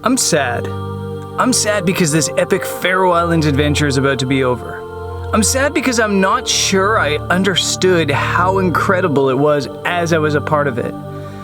I'm sad. I'm sad because this epic Faroe Islands adventure is about to be over. I'm sad because I'm not sure I understood how incredible it was as I was a part of it.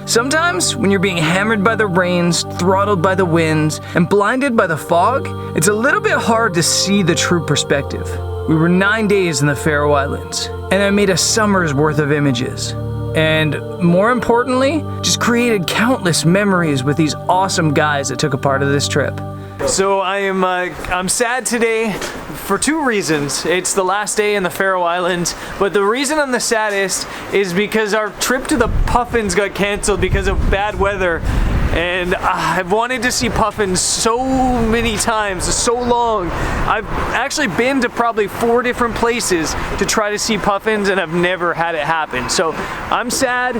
Sometimes, when you're being hammered by the rains, throttled by the winds, and blinded by the fog, it's a little bit hard to see the true perspective. We were 9 days in the Faroe Islands, and I made a summer's worth of images. And more importantly, just created countless memories with these awesome guys that took a part of this trip. So I'm sad today for two reasons. It's the last day in the Faroe Islands, but the reason I'm the saddest is because our trip to the puffins got canceled because of bad weather. And I've wanted to see puffins so many times, so long. I've actually been to probably 4 different places to try to see puffins, and I've never had it happen. So I'm sad.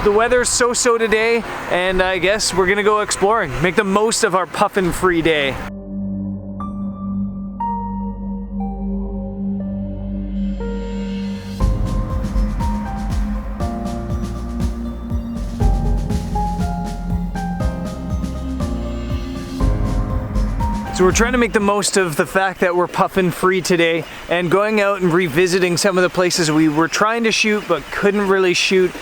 The weather's so-so today, and I guess we're gonna go exploring. Make the most of our puffin-free day. So we're trying to make the most of the fact that we're puffin free today and going out and revisiting some of the places we were trying to shoot but couldn't really shoot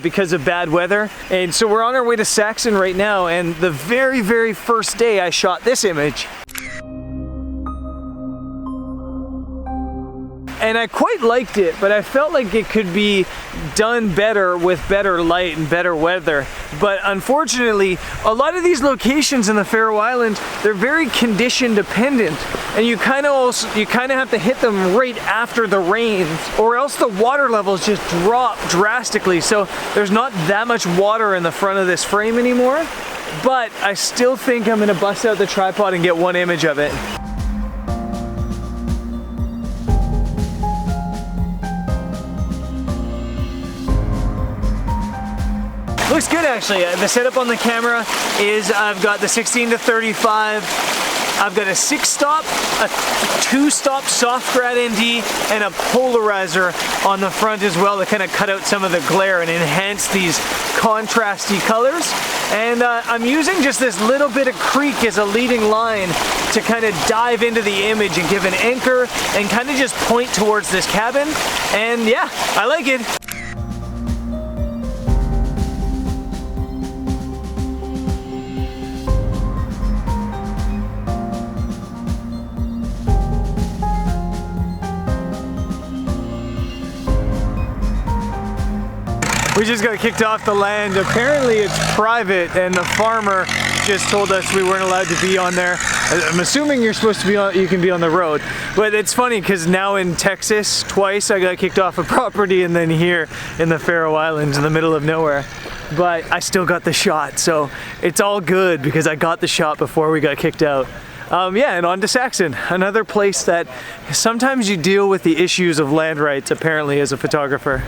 because of bad weather. And so we're on our way to Saxon right now, and the very first day I shot this image. And I quite liked it, but I felt like it could be done better with better light and better weather. But unfortunately, a lot of these locations in the Faroe Islands, they're very condition dependent, and you kind of have to hit them right after the rains, or else the water levels just drop drastically. So there's not that much water in the front of this frame anymore. But I still think I'm gonna bust out the tripod and get one image of it. Looks good actually. The setup on the camera is I've got the 16 to 35, I've got a 6-stop, a 2-stop soft grad ND, and a polarizer on the front as well to kind of cut out some of the glare and enhance these contrasty colors. And I'm using just this little bit of creek as a leading line to kind of dive into the image and give an anchor and kind of just point towards this cabin. And yeah, I like it. We just got kicked off the land. Apparently it's private, and the farmer just told us we weren't allowed to be on there. I'm assuming you're supposed to be on, you can be on the road. But it's funny because now in Texas, twice I got kicked off a property, and then here in the Faroe Islands in the middle of nowhere. But I still got the shot, so it's all good because I got the shot before we got kicked out. Yeah, and on to Saxon, another place that sometimes you deal with the issues of land rights apparently as a photographer.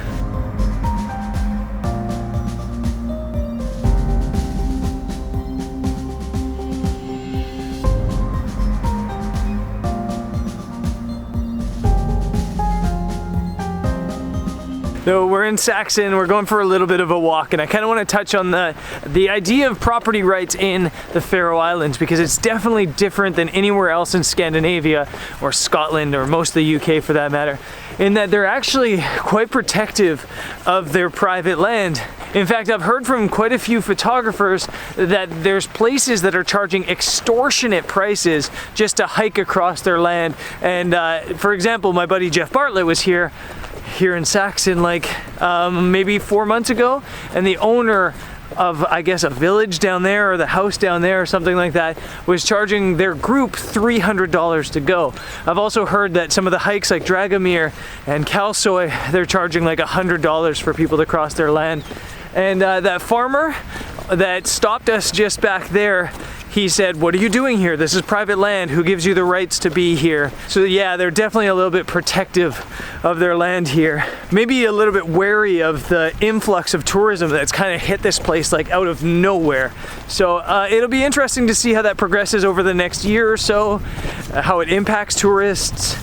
So we're in Saxon, we're going for a little bit of a walk, and I kind of want to touch on the idea of property rights in the Faroe Islands, because it's definitely different than anywhere else in Scandinavia or Scotland or most of the UK for that matter, in that they're actually quite protective of their private land. In fact, I've heard from quite a few photographers that there's places that are charging extortionate prices just to hike across their land. And for example, my buddy Jeff Bartlett was here in Saxon like maybe 4 months ago, and the owner of, I guess, a village down there or the house down there or something like that was charging their group $300 to go. I've also heard that some of the hikes like Dragomir and Kalsoy, they're charging like $100 for people to cross their land. And that farmer that stopped us just back there, he said, "What are you doing here? This is private land. Who gives you the rights to be here?" So yeah, they're definitely a little bit protective of their land here. Maybe a little bit wary of the influx of tourism that's kind of hit this place like out of nowhere. So it'll be interesting to see how that progresses over the next year or so, how it impacts tourists.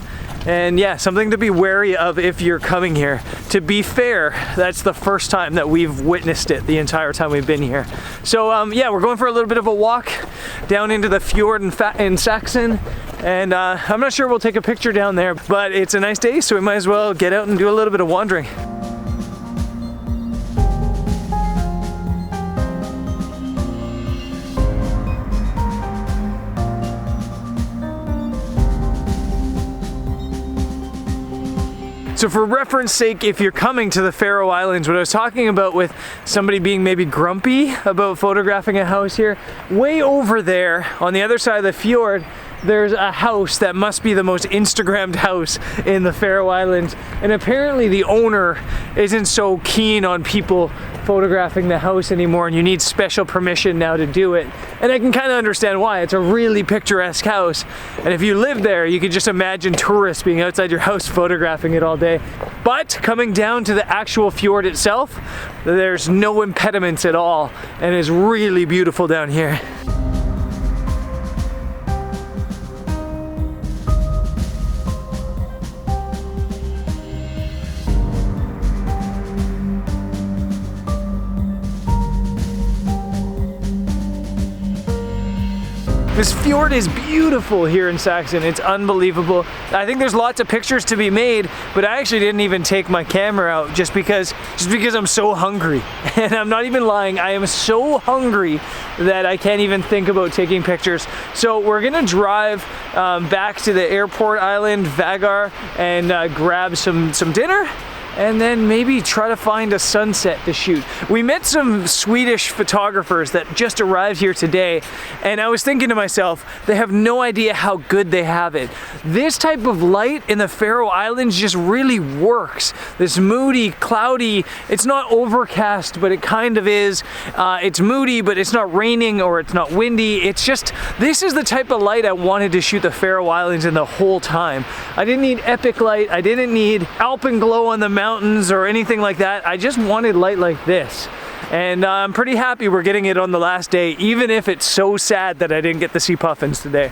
And yeah, something to be wary of if you're coming here. To be fair, that's the first time that we've witnessed it the entire time we've been here. So yeah, we're going for a little bit of a walk down into the fjord in Saxon. And I'm not sure we'll take a picture down there, but it's a nice day, so we might as well get out and do a little bit of wandering. So for reference sake, if you're coming to the Faroe Islands, what I was talking about with somebody being maybe grumpy about photographing a house here, way over there on the other side of the fjord, there's a house that must be the most Instagrammed house in the Faroe Islands. And apparently the owner isn't so keen on people photographing the house anymore, and you need special permission now to do it. And I can kind of understand why. It's a really picturesque house. And if you live there, you can just imagine tourists being outside your house photographing it all day. But coming down to the actual fjord itself, there's no impediments at all, and it's really beautiful down here. This fjord is beautiful here in Saxon. It's unbelievable. I think there's lots of pictures to be made, but I actually didn't even take my camera out just because I'm so hungry. And I'm not even lying, I am so hungry that I can't even think about taking pictures. So we're gonna drive back to the airport island, Vagar, and grab some dinner, and then maybe try to find a sunset to shoot. We met some Swedish photographers that just arrived here today, and I was thinking to myself, they have no idea how good they have it. This type of light in the Faroe Islands just really works. This moody, cloudy, it's not overcast, but it kind of is. It's moody, but it's not raining or it's not windy. It's just, this is the type of light I wanted to shoot the Faroe Islands in the whole time. I didn't need epic light. I didn't need alpenglow on the mountains or anything like that. I just wanted light like this. And I'm pretty happy we're getting it on the last day, even if it's so sad that I didn't get to see puffins today.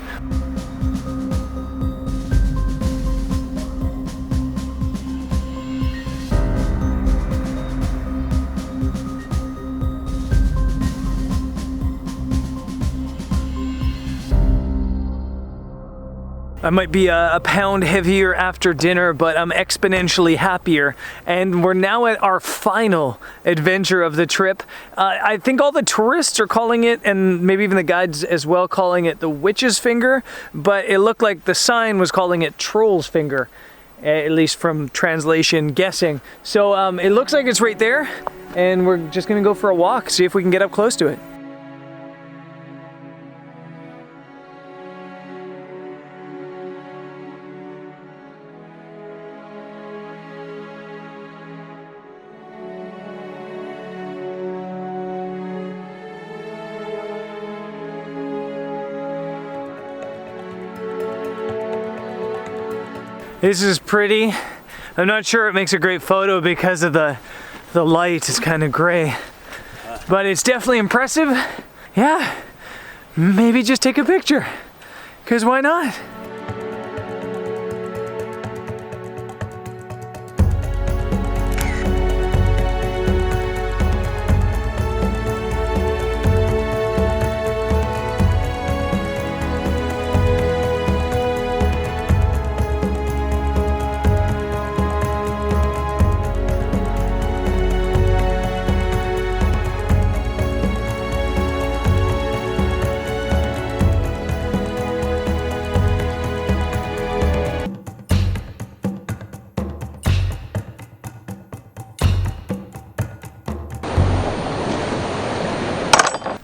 I might be a pound heavier after dinner, but I'm exponentially happier. And we're now at our final adventure of the trip. I think all the tourists are calling it, and maybe even the guides as well, calling it the witch's finger, but it looked like the sign was calling it troll's finger, at least from translation guessing. So it looks like it's right there, and we're just gonna go for a walk, see if we can get up close to it. This is pretty. I'm not sure it makes a great photo because of the light. It's kind of gray, but it's definitely impressive. Yeah, maybe just take a picture, because why not?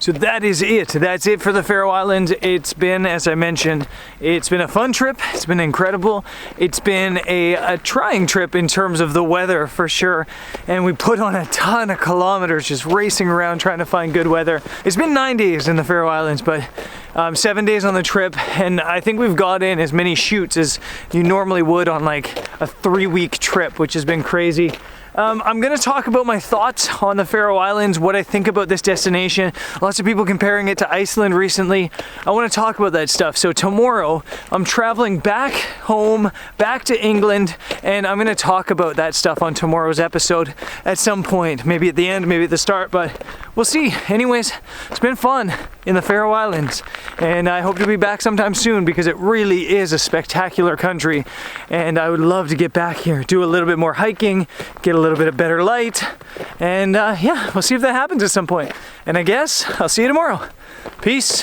So that is it. That's it for the Faroe Islands. It's been, as I mentioned, it's been a fun trip. It's been incredible. It's been a trying trip in terms of the weather for sure. And we put on a ton of kilometers just racing around trying to find good weather. It's been 9 days in the Faroe Islands, but 7 days on the trip, and I think we've got in as many shoots as you normally would on like a 3-week trip, which has been crazy. I'm gonna talk about my thoughts on the Faroe Islands, what I think about this destination. Lots of people comparing it to Iceland recently. I want to talk about that stuff. So tomorrow I'm traveling back home, back to England, and I'm gonna talk about that stuff on tomorrow's episode at some point. Maybe at the end, maybe at the start, but we'll see. Anyways, it's been fun in the Faroe Islands, and I hope to be back sometime soon because it really is a spectacular country, and I would love to get back here, do a little bit more hiking, get a little bit of better light, and yeah, we'll see if that happens at some point. And I guess I'll see you tomorrow. Peace.